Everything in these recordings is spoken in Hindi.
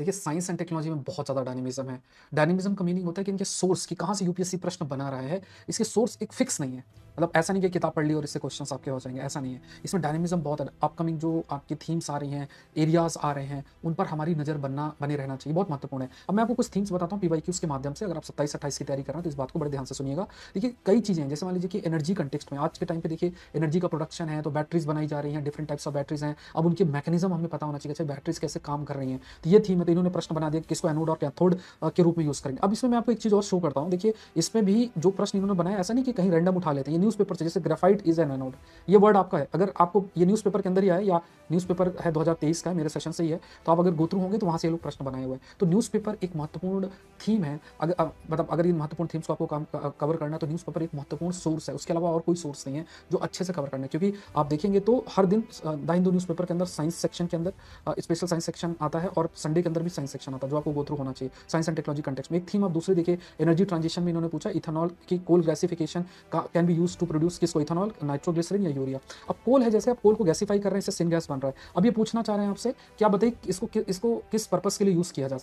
देखिए साइंस एंड टेक्नोलॉजी में बहुत ज़्यादा डायनेमिज्म है। डायनेमिज्म का मीनिंग होता है कि इनके सोर्स कि कहाँ से यूपीएससी प्रश्न बना रहा है, इसके सोर्स एक फिक्स नहीं है। मतलब ऐसा नहीं कि किताब पढ़ ली और इससे क्वेश्चंस आपके हो जाएँगे, ऐसा नहीं है। इसमें डायनेमिज्म बहुत है। अपकमिंग जो आपकी थीम्स आ रही हैं, एरियाज़ आ रहे हैं, उन पर हमारी नज़र बने रहना चाहिए, बहुत महत्वपूर्ण है। अब मैं आपको कुछ थीम्स बताता हूँ पीवाईक्यूज़ के माध्यम से, अगर आप 27-28 की तैयारी कर रहे हैं तो इस बात को बड़े ध्यान से सुनिएगा। देखिए कई चीज़ें हैं, जैसे मान लीजिए कि एनर्जी कॉन्टेक्स्ट में आज के टाइम पे देखिए एनर्जी का प्रोडक्शन है, तो बैटरीज़ बनाई जा रही हैं, डिफरेंट टाइप्स ऑफ बैटरीज़ हैं। अब उनके मैकेनिज़्म हमें पता होना चाहिए, अच्छा बैटरीज़ कैसे काम कर रही हैं। तो ये थीम है, तो इन्होंने प्रश्न बना दिया कि किसको एनोड और कैथोड के रूप में यूज़ करेंगे। अब इसमें मैं आपको एक चीज़ और शो करता हूँ। देखिए इसमें भी जो प्रश्न इन्होंने बनाया, ऐसा नहीं कि कहीं रैंडम उठा लेते हैं, ये न्यूज़पेपर से, जैसे ग्रेफाइट इज एन एनोड, ये वर्ड आपका है। अगर आपको ये न्यूज़पेपर के अंदर ही आया, या न्यूज़पेपर है 2023 का है, मेरे सेशन से ही है, तो आप अगर गो थ्रू होंगे तो वहाँ से ये लोग प्रश्न बनाए हुए हैं। तो न्यूज़पेपर एक महत्वपूर्ण थीम है। मतलब अगर इन महत्वपूर्ण थीम्स को आपको कवर करना है, तो न्यूज़पेपर एक महत्वपूर्ण सोर्स है। उसके अलावा और कोई सोर्स नहीं है जो अच्छे से कवर करना है, क्योंकि आप देखेंगे तो हर दिन द हिंदू न्यूज़पेपर के अंदर साइंस सेक्शन के अंदर स्पेशल साइंस सेक्शन आता है, और संडे के अंदर भी साइंस सेक्शन आता है, जो आपको गो थ्रू होना चाहिए साइंस एंड टेक्नोलॉजी कंटेक्स्ट में। एक थीम आप दूसरी देखिए, एनर्जी ट्रांजिशन में इन्होंने पूछा इथेनॉल की coal gasification can be use to produce किसको, इथेनॉल, नाइट्रोग्लिसरीन या यूरिया। अब कोल है, जैसे आप कोल को गैसिफाई कर रहे हैं, इससे सिन गैस बन रहा है। अब ये पूछना चाह रहे हैं आपसे, क्या बताइए इसको किस पर्पस के लिए यूज किया जा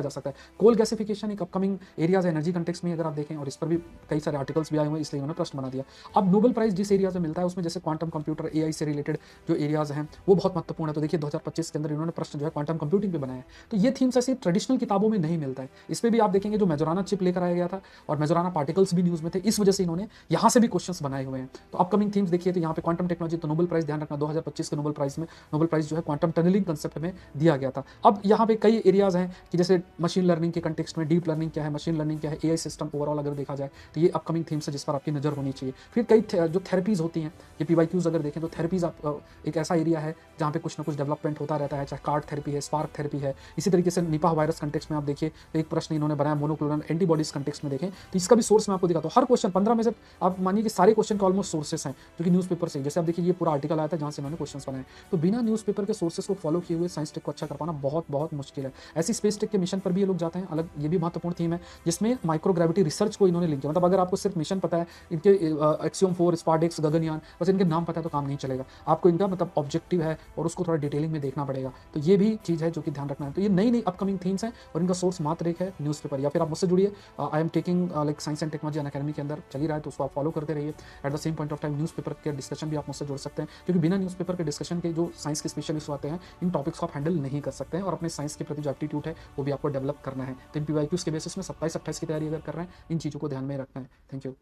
सकता है। कोल गैसिफिकेशन एक अपकमिंग एरियाज एनर्जी कंटेक्स्ट में अगर आप देखें, और इस पर भी कई सारे आर्टिकल्स भी आए हुए हैं, इसलिए उन्होंने प्रश्न बना दिया। अब नोबेल प्राइज जिस एरिया से मिलता है उसमें, जैसे क्वांटम कंप्यूटर, एआई से रिलेटेड जो एरियाज हैं वो बहुत महत्वपूर्ण है। तो देखिए 2025 के अंदर इन्होंने प्रश्न जो है क्वांटम कंप्यूटिंग पे बनाया है। तो ये थीम्स ऐसी ट्रेडिशनल किताबों में नहीं मिलता है। इस पे भी आप देखेंगे जो मेजोराना चिप लेकर आया गया था, और मेजोराना पार्टिकल्स भी न्यूज़ में थे, इस वजह से इन्होंने यहाँ से भी क्वेश्चंस बनाए हुए हैं। तो अपकमिंग थीम्स देखिए, तो यहाँ पे क्वांटम टेक्नोलॉजी, तो नोबेल प्राइज ध्यान रखना 2025 के नोबेल प्राइज में, नोबेल प्राइज जो है क्वांटम टनलिंग कंसेप्ट में दिया गया था। अब यहाँ पे कई एरियाज हैं कि जैसे मशीन लर्निंग के कंटेक्स्ट में डीप लर्निंग क्या है, मशीन लर्निंग क्या है, एआई सिस्टम ओवरऑल अगर देखा जाए, तो ये अपकमिंग थीम्स है जिस पर आपकी नजर होनी चाहिए। फिर कई जो थेरेपीज होती हैं, ये पीवाईक्यूज अगर देखें तो थेरेपीज आप एक ऐसा एरिया है जहाँ पे कुछ ना कुछ डेवलपमेंट होता रहता है, चाहे कार्ड थेरेपी है, स्पार्क थेरेपी है। इसी तरीके से निपाह वायरस कंटेक्स्ट में आप देखिए, तो एक प्रश्न इन्होंने बनाया मोनोक्लोनल एंटीबॉडीज कंटेक्स्ट में देखें, तो इसका भी सोर्स मैं आपको दिखाता हूँ। हर क्वेश्चन 15 में से आप मानिए कि सारे क्वेश्चन के ऑलमोस्ट सोर्सेस हैं जो कि न्यूज़पेपर से, जैसे आप देखिए ये पूरा आर्टिकल आया था जहाँ से इन्होंने क्वेश्चन बनाए। तो बिना न्यूज़पेपर के सोर्सेस को फॉलो किए हुए साइंस टेक को अच्छा कर पाना बहुत बहुत मुश्किल है। ऐसी स्पेस टेक के मिशन पर भी ये लोग जाते हैं, अलग ये भी महत्वपूर्ण थीम है, जिसमें माइक्रोग्रेविटी रिसर्च को इन्होंने लिंक किया। मतलब अगर आपको सिर्फ मिशन पता है, इनके एक्सियोम 4, स्पार्डेक्स, गगनयान, बस इनके नाम पता है तो काम नहीं चलेगा। आपको इनका मतलब ऑब्जेक्टिव है और उसको थोड़ा डिटेलिंग में देखना पड़ेगा। तो ये भी चीज़ है जो कि ध्यान रखना है। तो ये नई नई अपकमिंग थीम्स हैं, और इनका सोर्स मात्र एक है न्यूज़पेपर, या फिर आप मुझसे जुड़िए। I am taking like science and technology academy के अंदर चली रहा है, तो उसको आप फॉलो करते रहिए। At the same point of time newspaper के डिस्कशन भी आप मुझसे जुड़ सकते हैं, क्योंकि बिना न्यूज़पेपर के डिस्कशन के जो साइंस के स्पेशलिस्ट आते हैं, इन टॉपिक्स को आप हैंडल नहीं कर सकते हैं, और अपने साइंस के प्रति जो एप्टीट्यूड है वो भी आपको डेवलप करना है। तो इन पीवाईक्यूज़ के बेसिस में 27-28 की तैयारी अगर कर रहे हैं, इन चीज़ों को ध्यान में रखना है। Thank you.